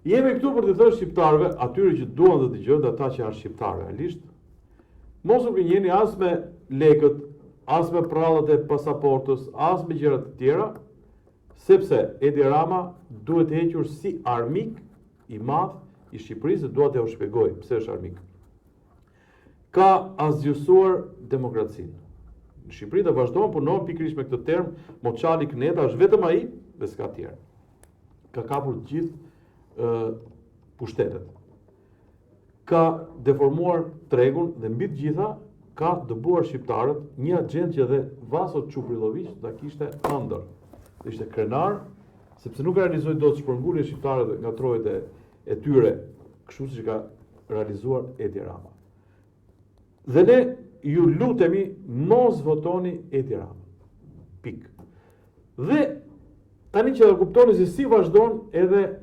Jemi këtu për të thënë shqiptarëve, atyre që duan të dëgjojnë, ata që janë shqiptarë realisht, mos u gënjeni as me lekët, as me prallat e pasaportës, as me gjërat të tjera, sepse Edi Rama duhet hequr si armik i madh i Shqipërisë, dua t'ju shpjegoj pse është armik. Ka asgjësuar demokracinë. Në Shqipëri do vazhdon punon pikërisht me këtë term, Moçali Kneta është vetëm ai, dhe s'ka tjerë. Ka kapur gjithë pushtetet. Ka deformuar tregun dhe mbi të gjitha ka dëbuar shqiptarët, një agent që edhe Vaso Çuprillović ta kishte ëndër. Ishte krenar, sepse nuk realizoi dot shpërnguljen e shqiptarëve nga trojet e tyre, kështu siç ka realizuar Edi Rama. Dhe ne ju lutemi mos votoni Edi Rama. Pik. Dhe tani që do kuptoni se si vazhdon edhe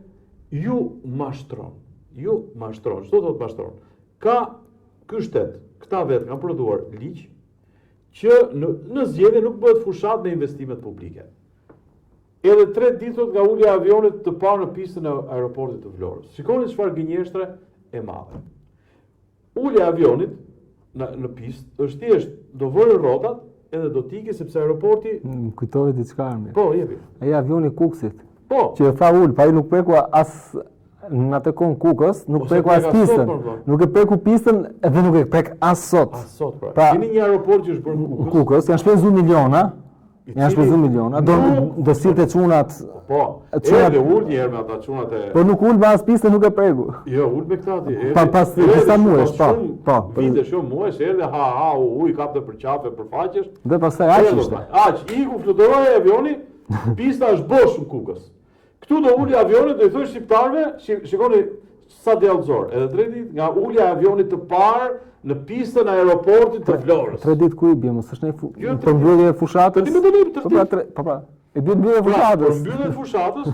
ju mashtron. Ju mashtron. Çdo do të mashtron. Ka ky shtet, këta vetë kanë prodhuar ligj që në zgjedhje nuk bëhet fushat me investimet publike. Edhe 3 ditë nga ulja e avionit të parë në pistën e aeroportit të Vlorës. Shikoni çfarë gënjeshtre e madhe. Ulja e avionit në pistë është thjesht do vërë rrotat edhe do t'i sepse aeroporti kujtoi diçka armi. Po, jepi. Ai avioni Kuksit. Po. Që tha ul, pa ai nuk preku as në atë kon Kukës, nuk preku as pistën. Nuk e preku pistën edhe nuk e prek as sot. As sot pra. Keni një aeroport që është bërë Kukës, janë shpenzuar miliona. Janë shpenzuar miliona. Do silte çunat. Po. Edhe ul një herë me ata çunat e. Po nuk ul me as pistën, nuk e preku. Jo, ul me këta ti. Pas disa muesh, po. Vite shumë muesh, erdhe i kapte për qafe, për faqesh. Dhe pastaj aq ishte. Aq, iku fluturoi avioni, pista është bosh në Kukës. Këtu do uli avioni, do i thosh shqiptarëve, shikoni sa dellëzor. Edhe 3 ditë nga ulja e avionit të parë në pistën e aeroportit të Vlorës. 3 ditë ku i bjem, s'është ne përmbyllje e fushatës. Po pra, e bën mbyllje e fushatës. Përmbyllje e fushatës.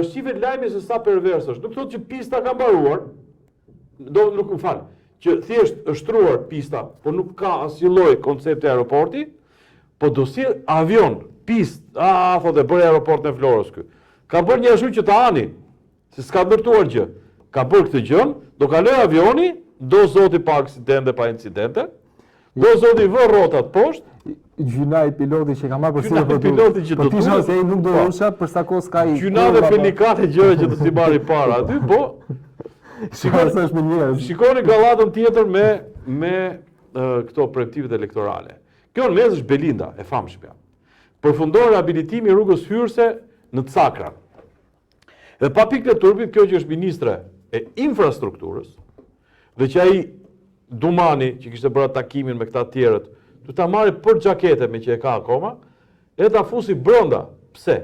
Shqivet lajmi se sa pervers është. Nuk thotë që pista ka mbaruar. Nuk më fal. Që thjesht është shtruar pista, por nuk ka asnjë lloj koncepti aeroporti, po do si avion, pistë, thotë bëri aeroport në Vlorës ky. Ka bërë një ashtu që të ani, se s'ka ndërtuar gjë. Ka bërë këtë gjën, do kaloj avioni, do zoti pa aksidente, pa incidente, do zoti vë rrotat poshtë. Gjyna i piloti që ka marrë përsi për piloti që do të thotë se ai nuk do rusha për sa kohë s'ka i. Gjyna dhe pelikate gjëra që do t'i marri para aty, po. Shikoni gallatën tjetër me këto projektivet elektorale. Kjo në mes është Belinda, e famshmja. Përfundon rehabilitimi i rrugës hyrëse në Cakra. Dhe pa pikë të turbit, kjo që është ministre e infrastrukturës, dhe që ai Dumani, që kishte bërë takimin me këta tjerët, du ta marri për xhakete me që e ka akoma, e ta fusi brenda. Pse?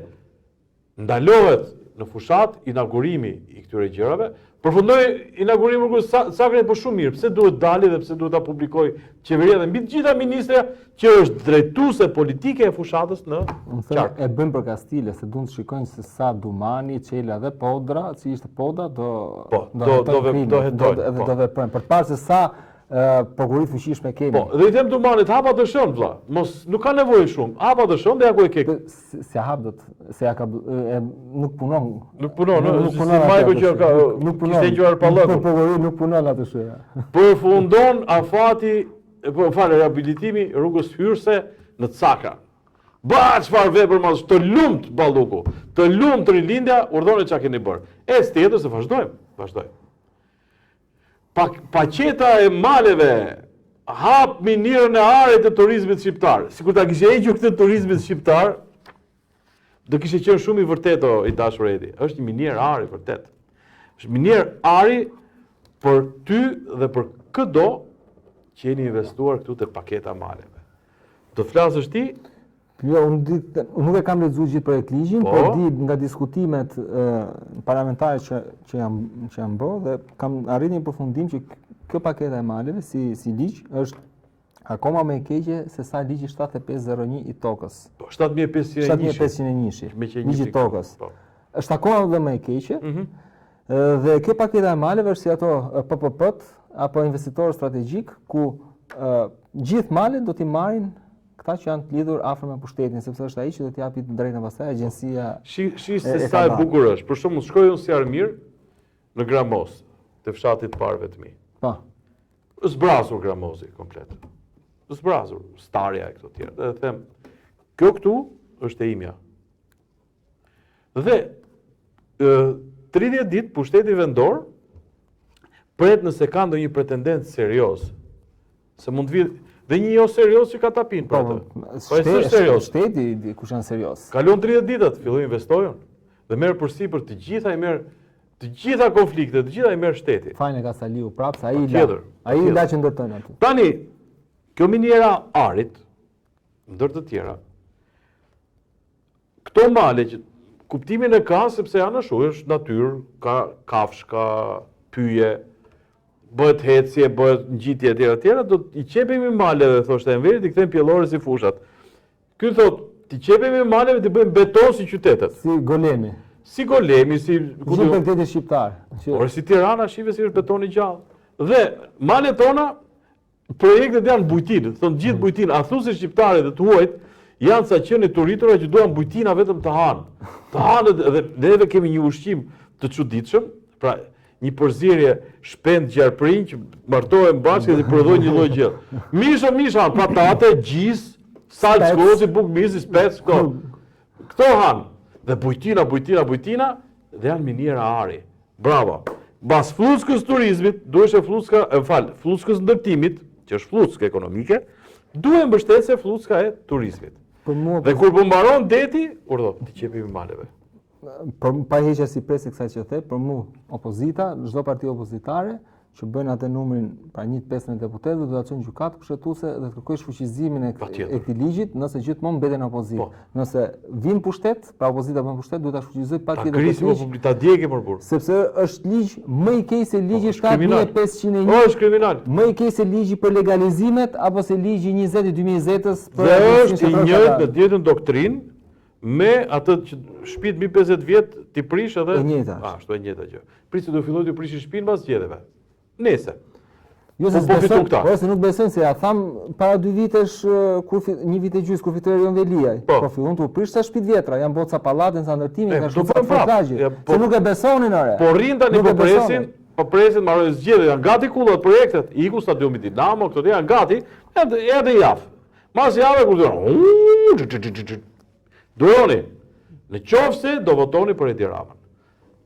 Ndalohet në fushat inaugurimi i këtyre gjërave, përfundoi inaugurimi rrugës Sakrin për shumë mirë. Pse duhet dali dhe pse duhet ta publikoj qeveria dhe mbi të gjitha ministra që është drejtuese politike e fushatës në qark. E bën për Kastile, se duan të shikojnë se sa Dumani, Çela dhe Podra, si ishte Podra, do veprojnë. Për të parë se sa prokurit fuqishme kemi. Po, dhe i them Dumanit, hapa të shën, vlla. Mos nuk ka nevojë shumë. Hapa të shën dhe ja ku e ke. Se hap dot, se ja ka nuk punon. Nuk punon, si Majko që ka kishte ngjuar pallatun. Prokurit nuk punon atë shë. Përfundon afati, po fal rehabilitimi rrugës hyrëse në Cakra. Ba çfarë vepër mas të lumt balluku. Të lumt Rilindja, urdhone çka keni bër. Tjetër se vazhdojmë. Paqeta e maleve hap minirën e arit të turizmit shqiptar. Sikur ta kishte hequr këtë turizmit shqiptar, do kishte qenë shumë i vërtetë i dashur Edi. Është një minierë ari vërtet. Është minierë ari për ty dhe për çdo që jeni investuar këtu te paketa maleve. Do flasësh ti? Jo, unë nuk e kam lexuar gjithë projekt ligjin, por di nga diskutimet parlamentare që janë bërë dhe kam arritur një përfundim që kjo paketa e maleve si ligj është akoma më e keqe se sa ligji 7501 i tokës. Po 7501. Ligji i tokës. Është akoma edhe më e keqe. Dhe kjo paketa e maleve është si ato PPP-t apo investitorë strategjik ku gjithë malet do t'i marrin këta që janë të lidhur afër me pushtetin, sepse është ai që do të japi të drejtën pastaj agjencia. Shi se sa e bukur është. Për shembull, shkoj unë si Armir në Gramos, te fshati të parë vetëm. Po. Zbrazur Gramosi komplet. Zbrazur, starja e këto tjerë. Dhe them, kjo këtu është e imja. Dhe 30 ditë pushteti vendor pret nëse ka ndonjë pretendent serioz. Se mund të vi dhe një jo serioz që ka tapin për atë. Po është serioz. Shteti kush janë serioz. Kalon 30 ditët, filloi investojnë dhe merr përsipër të gjitha i merr të gjitha konfliktet, të gjitha i merr shteti. Fajin e ka Saliu prapë, sa ai la që ndërtojnë aty. Tani, kjo miniera arit, ndër të tjera, këto male që kuptimin e ka sepse janë ashtu, është natyrë, ka kafsh, ka pyje, bëhet hecje, bëhet ngjitje e tjera, do i qepemi maleve, thoshte Enveri, t'i kthejmë pjellore si fushat. Ky thot, t'i qepemi maleve, t'i bëjmë beton si qytetet. Si golemi. Si golemi, si... Gjithë qytetet shqiptar. Por si Tirana, shive si është betoni gjallë. Dhe malet tona, projektet janë bujtinë, thonë gjithë bujtinë, a thusi shqiptare dhe të huajt, janë sa qenë të rritura që duan bujtina vetëm të hanë. Të hanë dhe neve kemi një ushqim të çuditshëm, pra një përzierje shpend gjarprinj që martohen bashkë dhe prodhojnë një lloj gjë. Misha, patate, gjis, salcë gozi, buk mizi, spec, këto hanë. Dhe bujtina, dhe janë miniera ari. Bravo. Bas fluskës turizmit, duhesh fluskës ndërtimit, që është fluskë ekonomike, duhet mbështetje fluska e turizmit. Dhe kur mbaron deti, urdhë, t'i qepim maleve. Pa heqja si presi kësaj që the, për mu opozita, çdo parti opozitare që bëjnë atë numrin pra 1/15 deputetëve do ta çojnë gjykatë kushtetuese dhe të kërkojë shfuqizimin e këtij ligjit, nëse gjithmonë mbeten opozitë. Nëse vin pushtet, pra opozita bën pushtet, duhet ta shfuqizoj partia e ligjit. Ta djegë për burr. Sepse është ligj më i keq se ligji 7501. Është kriminal. Më i keq se ligji për legalizimet apo se ligji 20 i 2020-s për. Dhe është i njëjtë në ditën doktrinë me atë që shtëpit mbi 50 vjet ti prish edhe ashtu e njëjta gjë. Prisi do filloj të prishë shtëpinë pas gjetjeve. Nese. Jo se se nuk besojnë se ja tham para 2 vitesh kur 1 vit e gjys kur fitoi Erion Veliaj. Po fillon të prish sa shtëpi vjetra, janë boca pallate, sa ndërtimi, ka shumë fotazhe. Se nuk e besonin ore. Po rrin tani po presin marrë zgjedhje, janë gati kullat projektet. Iku stadiumi Dinamo, këto janë gati, edhe javë. Mas javë kur thonë Duroni, në qoftë se do votoni për Edi Ramën.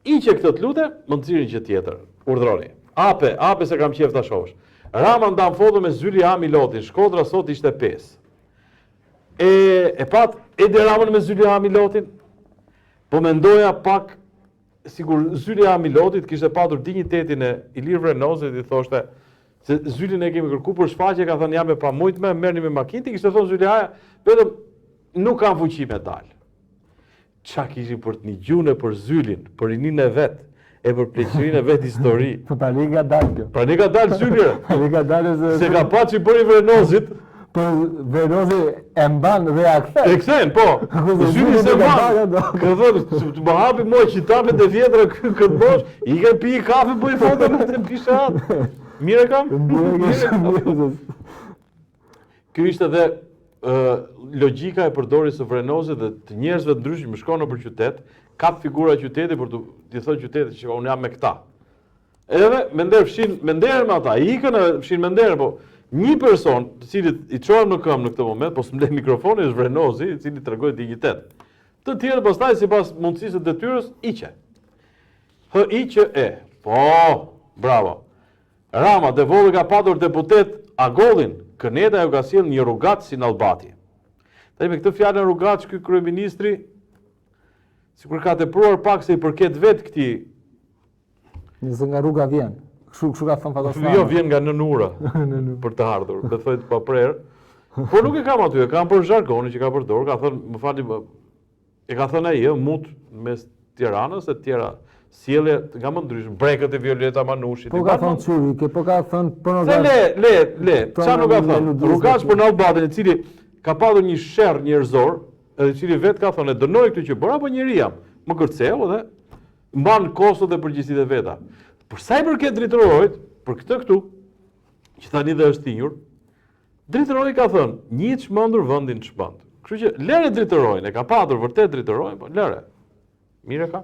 Iqe këtë të lute, më nxirni që tjetër. Urdhroni. Ape se kam qef ta shohësh. Rama ndan foto me Zyli Ami Lotin, Shkodra sot ishte 5. E pat Edi Ramën me Zyli Ami Lotin, po mendoja pak sigur Zyli Ami Lotit kishte patur dinjitetin e Ilir Vrenozit i thoshte se Zylin e kemi kërku për shfaqje, ka thënë jam e pamujtme, merrni me makinë, ti kishte thonë Zyli Haja, vetëm nuk kam fuqi me dalë. Qa kishin për të një gjune për Zylin, për rinin e vetë, e për pleqërin e vetë histori. Pra një ka dalë kjo. Pra një ka dalë Zylire. Se ka pa që i bëri Vrenozit. Për Vrenozit e mban dhe a kthen. E kthen, po. Zyli se mban. Ka thënë, të më hapi moj qitamet e vjetra këtë bosh, i ka pi i kafe, bëj foto në të pishe atë. Mire kam? Kjo ishte dhe logjika e përdorisë së Vrenozit dhe të njerëzve të ndryshëm shkonë nëpër qytet, kap figura qyteti për t'i thënë qytetit që unë jam me këta. Edhe me nderën me ata, ikën e fshin me nderën, po një person të cilit i çohen në këmbë në këtë moment, po s'mble mikrofoni është Vrenozi, i cili tregoi dignitet. Të tjerë pastaj sipas mundësisë së detyrës iqe. Po, bravo. Rama devolli ka patur deputet Agollin, Këneta ju ka sjell një rrugat si në Albati. Tani me këtë fjalën rrugat ky kryeministri sikur ka tepruar pak se i përket vet këtij. Nëse nga rruga vjen. Kështu ka thënë Fatosani. Jo, vjen nga nënura për të ardhur, me thojë pa prerë. Po nuk e kam aty, e kam për zhargonin që ka përdorur, ka thënë, më falni, e ka thënë ai, mut mes Tiranës e tjera sjellje nga më ndryshëm, brekët e Violeta Manushit. Po ka thënë Çuri, po ka thënë pornografi. Le, çfarë nuk ka thënë? Rrugaç për në Albatin, i cili ka padur një sherr njerëzor, edhe i cili vet ka thënë, dënoj këtë që bëra, apo njeri jam, më kërceu dhe mban kostot dhe përgjegjësitë e veta. Për sa i përket drejtorojt, për këtë këtu, që tani dhe është tinjur, Dritëroi ka thënë, një çmendur vendin çmend. Kështu që lëre dritërojnë, e ka patur vërtet dritërojnë, po lëre. Mire ka?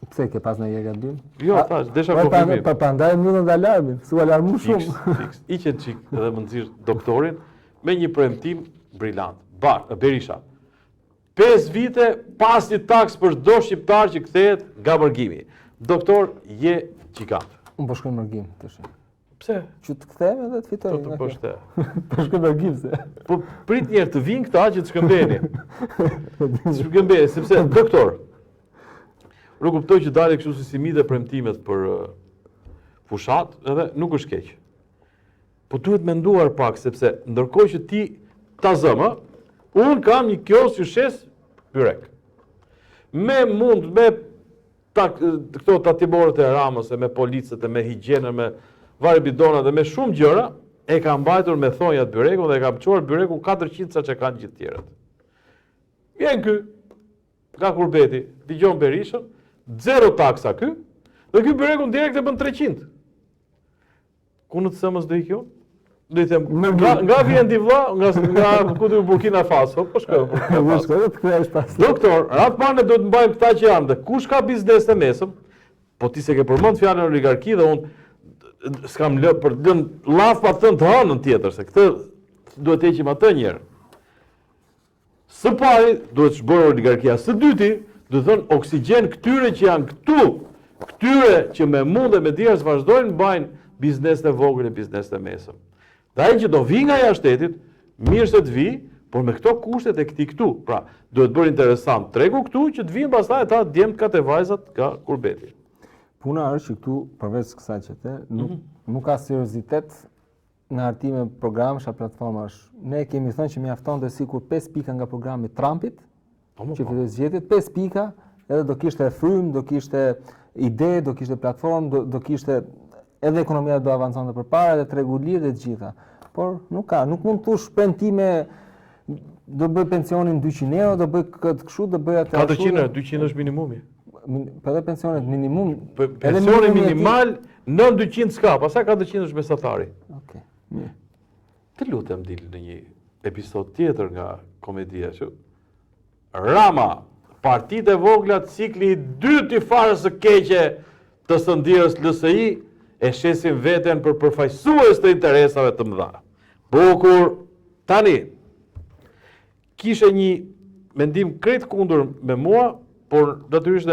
Pse ke pas në gabim? Jo, thash, desha konfirmim. Prandaj mbyllën dhe alarmin, su alarmu shumë. Fiks. Iqen çik edhe më nxirr doktorin me një premtim brillant. Berisha. 5 vite pas një taks për çdo shqiptar që kthehet nga mërgimi. Doktor, je gjigant. Unë po shkoj në mërgim tash. Pse? Që të kthehem edhe të fitoj. Po shte. Po shkoj në mërgim se. Po prit njerë të vinë këta që të shkëmbeni. Të shkëmbeni, sepse doktor, nuk kuptoj që dalë kështu si simite premtimet për fushat, edhe nuk është keq. Po duhet menduar pak, sepse ndërkohë që ti ta zëmë, unë kam një kiosk që shes byrek. Me këto tatimorët e Ramës, me policët, me higjienën, me varë bidonat dhe me shumë gjëra, e kam mbajtur me thonjat byreku dhe e kam çuar byreku 400 sa që kanë gjithë tjerët. Vjen ky, ka kurbeti, dëgjon Berishën, 0 taksa ky, dhe ky byrekun direkt e bën 300. Ku në të sëmës do i kjo? Do i them, nga vjen di vlla, nga ku do Burkina Faso, po shkoj Burkina Faso. Doktor, ratë parë do të mbajmë këta që janë, dhe kush ka biznes të mesëm, po ti se ke përmend fjalën oligarki dhe unë s'kam lë për të lënë llaf pa thënë të hënën tjetër, se këtë duhet të heqim atë njëherë. Së pari duhet zhbërë oligarkia, së dyti do të thënë oksigjen këtyre që janë këtu, këtyre që me mund dhe me djerës vazhdojnë mbajnë biznes të vogël e biznes të mesëm. Dhe ai që do vi nga jashtë shtetit, mirë se të vi, por me këto kushtet e këtij këtu. Pra, duhet bërë interesant tregu këtu që të vinë pastaj ata djemt ka te vajzat ka kurbeti. Puna është që këtu, përveç kësaj që te, nuk ka seriozitet në hartime programësh a platformash. Ne kemi thënë që mjafton dhe sikur 5 pika nga programi Trumpit, që filloi zgjedhjet, 5 pika, edhe do kishte frym, do kishte ide, do kishte platformë, do kishte edhe ekonomia do avancon dhe përpara, edhe tregu lirë dhe të gjitha. Por nuk ka, nuk mund të shpen ti me do bëj pensionin 200 euro, do bëj këtë kështu, do bëj atë 400 euro, 200 është minimumi. Po edhe pensionet minimum. Pensioni minimal nën 200 s'ka, pastaj 400 është mesatari. Okej. Mirë. Të lutem dil në një episod tjetër nga komedia që Rama, partitë e vogla, cikli i dytë i farës së keqe të sëndirës LSI e shesin veten për përfaqësues të interesave të mëdha. Bukur, tani kishe një mendim krejt kundër me mua, por natyrisht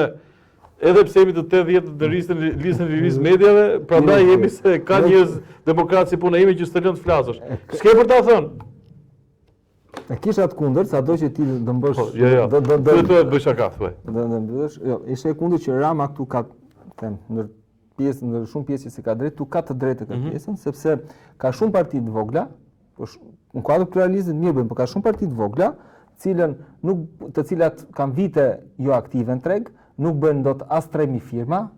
edhe pse jemi të 80 në listën e listës mediave, prandaj jemi se ka njerëz demokratë si puna ime që s'të lënë të flasësh. S'ke për ta thënë. E kisha të kundër, sado që ti do mbësh. Jo. Do të bësh shaka, thuaj. Do mbësh. Jo, ishte e kundër që Rama këtu ka them ndër shumë pjesë që ka drejt, tu ka të drejtë këtë pjesën, sepse ka shumë parti të vogla, në kuadër pluralizmit mirë bëjmë, por ka shumë parti të vogla, të cilat kanë vite jo aktive në treg, nuk bëjnë dot as 3.000 firma,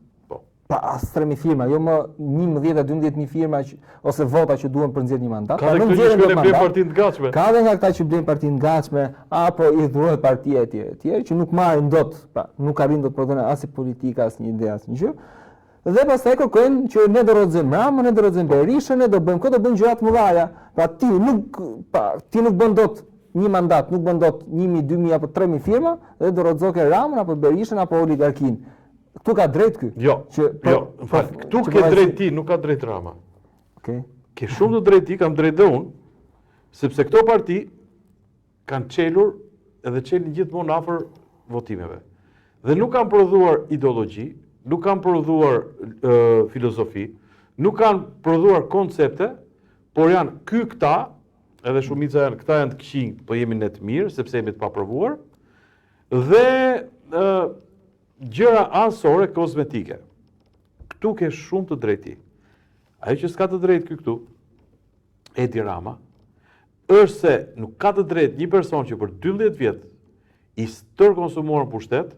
pa as 3.000 firma, jo më 11-12.000 firma ose vota që duhen për nxjerrë një mandat. Ka dhe këtu që shkojnë e blenë partinë të gatshme. Ka dhe nga këta që blenë partinë të gatshme, apo i dhurohet partia e tjerë, që nuk marrin dot, nuk arrin dot prodhon as politika, as një ide, as një gjë. Dhe pastaj kërkojnë që ne do rrodzojmë Ramën, ne do rrodzojmë Berishën, ne do bëjmë këtë, do bëjmë gjëra të mëdha. Ti nuk bën dot një mandat, nuk bën dot 1.000, 2.000 apo 3.000 firma dhe do rrodzoke Ramën apo Berishën apo oligarkin. Ktu ka drejt ky. Jo. Ktu ke drejt ti, nuk ka drejt Rama. Okej. Ke shumë të drejt ti, kam drejt dhe unë, sepse këto parti kanë çelur edhe çelin gjithmonë afër votimeve. Dhe nuk kanë prodhuar ideologji, nuk kanë prodhuar filozofi, nuk kanë prodhuar koncepte, por janë këta, edhe shumica janë, këta janë të këqij, po jemi ne të mirë, sepse jemi të paprovuar, dhe gjëra ansore kozmetike. Këtu ke shumë të drejti. Ajo që s'ka të drejt këtu, Edi Rama, është se nuk ka të drejt një person që për 12 vjet i tërkonsumuar në pushtet,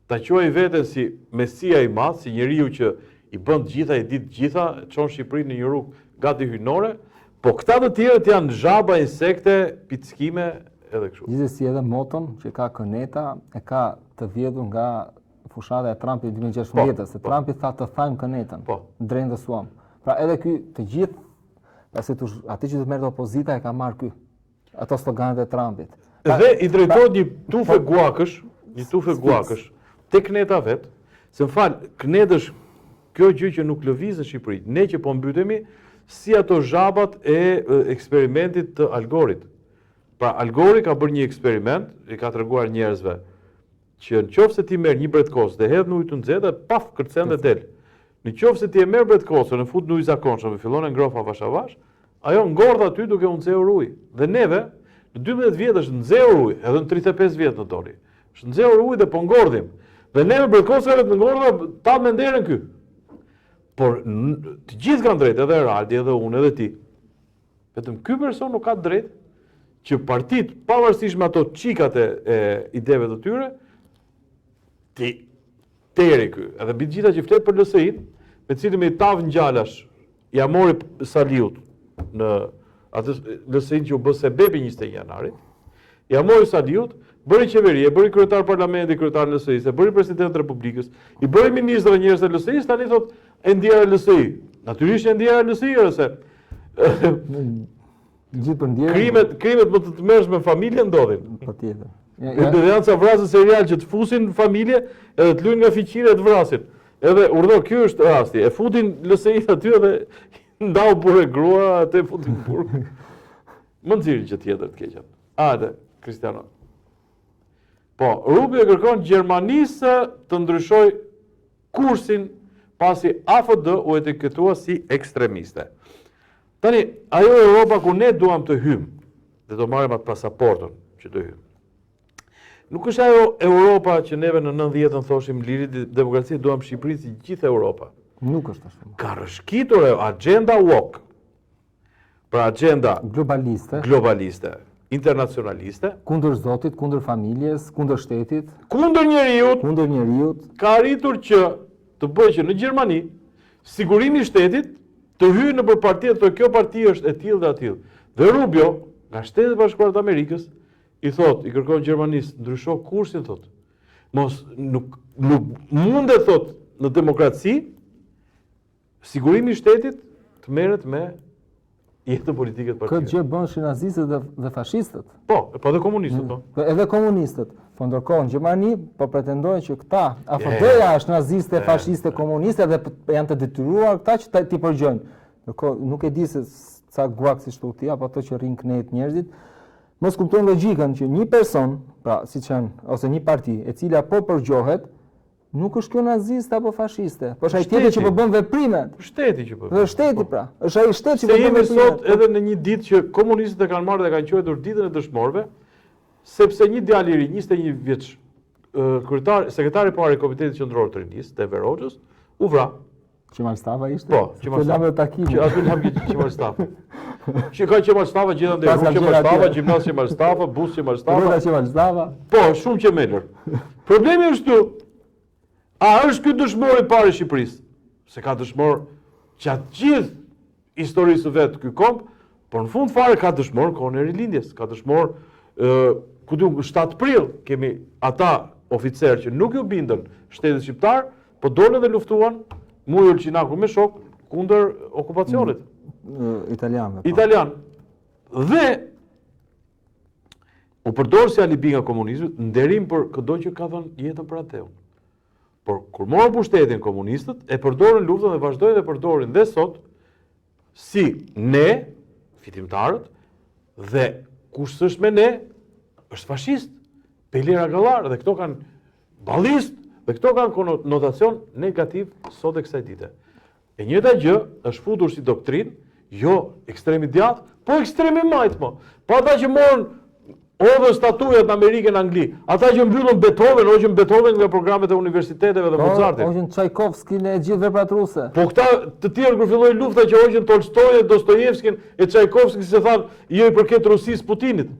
ta quaj veten si mesia i madh, si njeriu që i bën të gjitha, i di të gjitha, çon Shqipërinë në një rrugë gati hyjnore, po këta të tjerët janë zhaba, insekte, pickime edhe kështu. Gjithsesi edhe moton që ka Këneta e ka të vjedhur nga fushata e Trumpit 2016, se Trumpi tha të thajmë Kënetën, drejnë dhe suam. Pra edhe ky të gjithë pasi aty që të merret opozita e ka marrë ky. Ato sloganet e Trumpit. Dhe i drejtohet një tufë guakësh tek Kneta vet, se më fal, Knet është kjo gjë që nuk lëviz në Shqipëri. Ne që po mbytemi si ato zhabat e eksperimentit të Algorit. Pra Algori ka bërë një eksperiment, i ka treguar njerëzve që nëse ti merr një bretkos dhe hedh në ujë të nxehtë, paf, kërcen dhe del. Nëse ti e merr bretkosën, e fut në ujë zakonshëm e fillon e ngroh avash avash, ajo ngordh aty duke u nxehur ujë. Dhe neve në 12 vjet është nxehur ujë, edhe në 35 vjet në doli. Është nxehur ujë dhe po ngordhim. Dhe neve bretkosave të ngordha ta me nderën ky. Por të gjithë kanë drejtë, edhe Raldi, edhe unë, edhe ti. Vetëm ky person nuk ka drejtë që partitë, pavarësisht me ato çikat e ideve të tyre, ti teri ky. Edhe mbi gjitha që flet për LSI-n, me cilin me i tavë ngjalash, ja mori Saliut në atë LSI-n që u bë sebebi 21 janarit, ja mori Saliut, bëri qeveri, e bëri kryetar parlamenti, kryetar LSI-s, e bëri president të Republikës, i bëri ministër dhe njerëz të LSI-s, tani thot e ndjera LSI. Natyrisht e ndjera LSI, ose gjithë për ndjerë. Krimet më të mërshme në familje ndodhin. Patjetër. Dhe janë ca vrasë serial që të fusin në familje edhe të luajnë nga fiqire të vrasin. Edhe urdhë, ky është rasti. E futin LSI-t aty edhe ndau burrë grua, atë futin burrë. Më nxirrin që tjetër të keqen. Hajde, Kristiano. Po, Rubio kërkon Gjermanisë të ndryshoj kursin pasi AFD u etiketua si ekstremiste. Tani, ajo Europa ku ne duam të hymë, dhe do marrim atë pasaportën që të hymë. Nuk është ajo Europa që neve në 90-ën thoshim liri demokraci, duam Shqipëri si gjithë Europa. Nuk është ashtu. Ka rëshkitur agenda woke, pra agenda globaliste, internacionaliste, kundër Zotit, kundër familjes, kundër shtetit, kundër njeriut, ka arritur që të bëjë që në Gjermani sigurimi i shtetit të hyjë në për partitë, të kjo parti është e tillë dhe atillë. Dhe Rubio, nga Shtetet e Bashkuara të Amerikës, i kërkon Gjermanisë, ndrysho kursin, thot. Mos nuk mundet, thot, në demokraci, sigurimi i shtetit të merret me jetën politike të partive. Këtë gjë bën nazistët dhe fashistët. Po dhe komunistët, po. Edhe komunistët. Po ndërkohë në Gjermani po pretendojnë që këta AFD-ja është naziste, fashiste, komuniste dhe janë të detyruar këta që ti përgjojnë. Ndërkohë nuk e di se ca guak si shtu ti, apo ato që rrin Knet njerëzit, mos kuptojnë logjikën që një person, pra siç janë, ose një parti e cila po përgjohet, nuk është kjo naziste apo fashiste, po është ai tjetër që po bën veprimet. Shteti që po. Është shteti pra. Është ai shteti që po bën veprimet. Se jemi sot edhe në një ditë që komunistët e kanë marrë dhe kanë quajtur ditën e dëshmorëve, sepse një djalë i ri, 21 vjeç, sekretari i parë i Komitetit Qendror të Rinisë, Teve Roxhës, u vra. Qemal Stava ishte? Po, Qemal Stava. Që aty lam Qemal Stava. Që ka Qemal Stava gjithandaj, rrugë Qemal Stava, gjimnaz Qemal Stava, bus Qemal Stava. Rruga Qemal Stava. Po, shumë qemelër. Problemi është këtu. A është ky dëshmor i parë i Shqipërisë? Se ka dëshmor gjatë gjithë historisë vet ky komp, por në fund fare ka dëshmor kohën e rilindjes, ka dëshmor ku diun 7 prill kemi ata oficerë që nuk ju bindën shtetit shqiptar, po dolën dhe luftuan Mujo Elçinaku me shok kundër okupacionit italianëve. Italian. Dhe u përdor si alibi nga komunizmit nderim për çdo që ka dhënë jetën për ateun. Por kur morën pushtetin komunistët, e përdorën luftën dhe vazhdojnë dhe përdorin dhe sot si ne, fitimtarët, dhe kush s'është me ne, është fashist, Pelera Gallar, dhe këto kanë ballist, dhe këto kanë konotacion negativ sot e kësaj dite. E njëjta gjë është futur si doktrinë, jo ekstremi djathtë, po ekstremi majt më. Po ata që morën odhën statujat në Amerikën, në Angli, ata që mbyllën Beethoven, hoqën Beethoven nga programet e universiteteve dhe Mozartit. Hoqën Çajkovskin e gjithë veprat ruse. Po këta të tjerë kur filloi lufta që hoqën Tolstoj, Dostojevskin e Çajkovskin se thanë jo i përket Rusisë Putinit.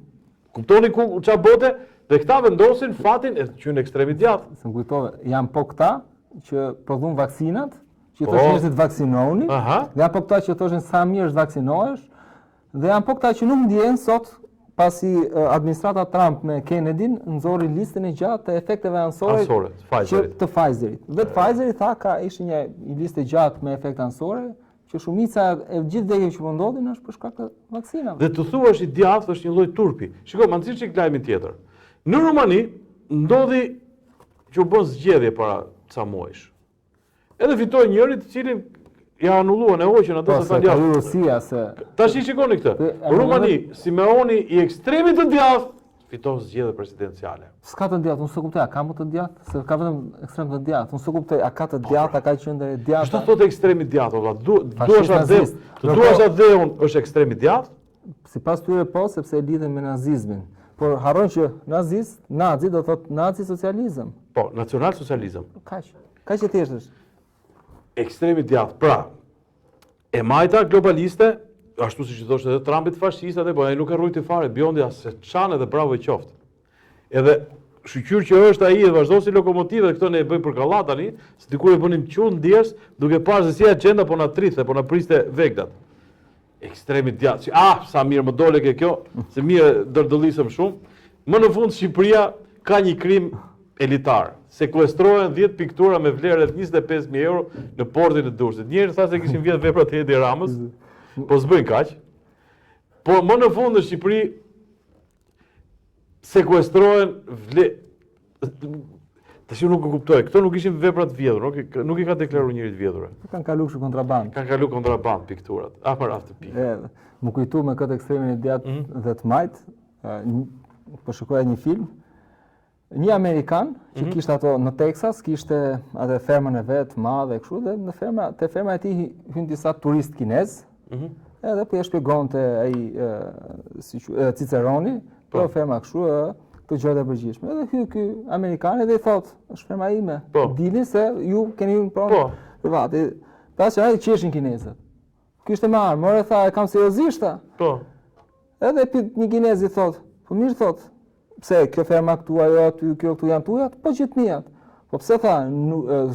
Kuptoni ku ç'a bote? Dhe këta vendosin fatin e qynë ekstremi djathtë. Se më kujtove, janë po këta që prodhun vaksinat, që i thoshin njerëzit vaksinohuni, dhe janë po këta që thoshin sa mirë është vaksinohesh, dhe janë po këta që nuk ndjehen sot pasi administrata Trump me Kennedyn nxorri listën e gjatë të efekteve anësore të Pfizerit. Vetë Pfizeri tha ka ishte një listë e gjatë me efekte anësore që shumica e gjithë vdekjeve që po ndodhin është për shkak të vaksinave. Dhe të thuash i djathtë është një lloj turpi. Shiko, më nxirr çik lajmin tjetër. Në Rumani ndodhi që u bën zgjedhje para ca muajsh. Edhe fitoi njëri të cilin ja anulluan e hoqën ato se ta ka djathtë. Rusia se Tash i shikoni këtë. Rumani, Simeoni i ekstremit të djathtë fiton zgjedhje presidenciale. s'ka të djathtë, unë s'e kuptoj, a ka më të djathtë? Se ka vetëm ekstrem të djathtë. Unë s'e kuptoj, a ka të djathtë, a ka qendër e djathtë? Çfarë thotë ekstremi i djathtë valla? Fashist nazist. Duash atë dheun është ekstremi i djathtë? Sipas tyre po, sepse e lidhen me nazizmin. Por harron që nazi do thotë nazi socializëm. Po, nacional socializëm. Kaq. Kaq e thjesht është. Ekstremi i djathtë. Pra, e majta globaliste, ashtu siç i thoshte edhe Trumpit fashista, po ai nuk e rrujti fare, bjondi as se çan edhe bravo i qoftë. Edhe shqyr që është ai dhe vazhdon si lokomotive, këto ne e bëjmë për kallat tani, se dikur e bënim qund ndjes, duke parë se si agjenda po na trithe, po na priste vegdat. Ekstremi i djathtë. Sa mirë më dole ke kjo, se mirë dërdëllisëm shumë. Më në fund Shqipëria ka një krim elitar. Sekuestrohen 10 piktura me vlerë rreth 25.000 euro në portin e Durrësit. Njëri tha se kishin vjedhur veprat e Edi Ramës, po s'bëjnë kaq. Po më në fund në Shqipëri sekuestrohen tash nuk e kuptoj. Këto nuk ishin vepra të vjedhura, nuk i ka deklaruar njëri të vjedhura. Kanë kaluar kështu kontraband. Kanë kaluar kontraband pikturat. Para aftë pikë. Më kujtu me këtë ekstremin e djathtë dhe të majt, po shikoja një film. Një Amerikan që kishte ato në Texas, kishte atë fermën e vet madhe kështu dhe në ferma e tij hyn disa turistë kinez. Edhe po ia shpjegonte ai Ciceroni, po ferma kështu këto gjëra të përgjithshme. Edhe hy ky Amerikan dhe i thotë, është ferma ime. Dini se ju keni një pronë private. Tash ai qeshin kinezët. Ky ishte me armë, more tha, e kam seriozisht ta. Po. Edhe pyet një kinez i thotë, po mirë thotë, pse kjo ferma këtu ajo aty, kjo këtu janë tuja? Po gjithë mijat. Po pse tha,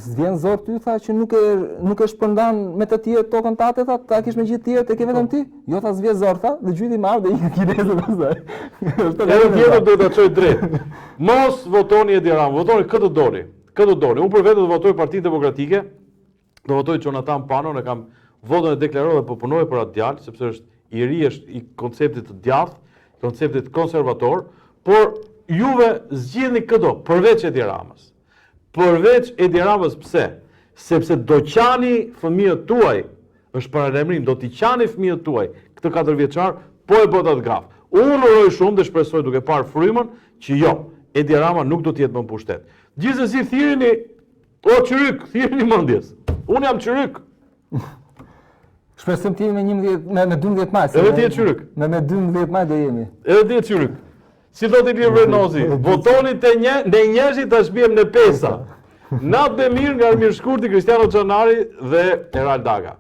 s'vjen zor ty tha që nuk e shpërndan me të tjerë tokën tate tha, ta kish me gjithë tjerë te ke vetëm ti? Jo tha s'vjen zor tha, dhe gjyti më ardh dhe ikën kinezët pastaj. Edhe tjetër do ta çoj drejt. Mos votoni Edi Ramën, votoni këtë doni. Këtë doni. Unë për vetë do votoj Partinë Demokratike, do votoj Jonathan Pano, ne kam votën e deklaruar dhe po punoj për atë djalë, sepse është i ri, është i konceptit të djathtë, konceptit konservator, por juve zgjidhni këto përveç Edi Ramës. Përveç Edi Ramës pse? Sepse do qani fëmijët tuaj, është paralajmërim, do t'i qani fëmijët tuaj, këtë 4 vjeçar, po e bota të gaf. Unë uroj shumë dhe shpresoj duke parë frymën që jo, Edi Rama nuk do t'jetë më në pushtet. Gjithsesi thirrni, o çyryk, thirrni mendjes. Unë jam çyryk. Shpresojmë ti me 12 maj. Edhe ti je çyryk. Me 12 maj do jemi. Edhe ti je çyryk. Si do t'i Ilir Renozi, votoni te njerëzit tash biem në pesa. Natë dhe mirë nga Armir Shkurti, Kristiano Xhanari dhe Eral Daga.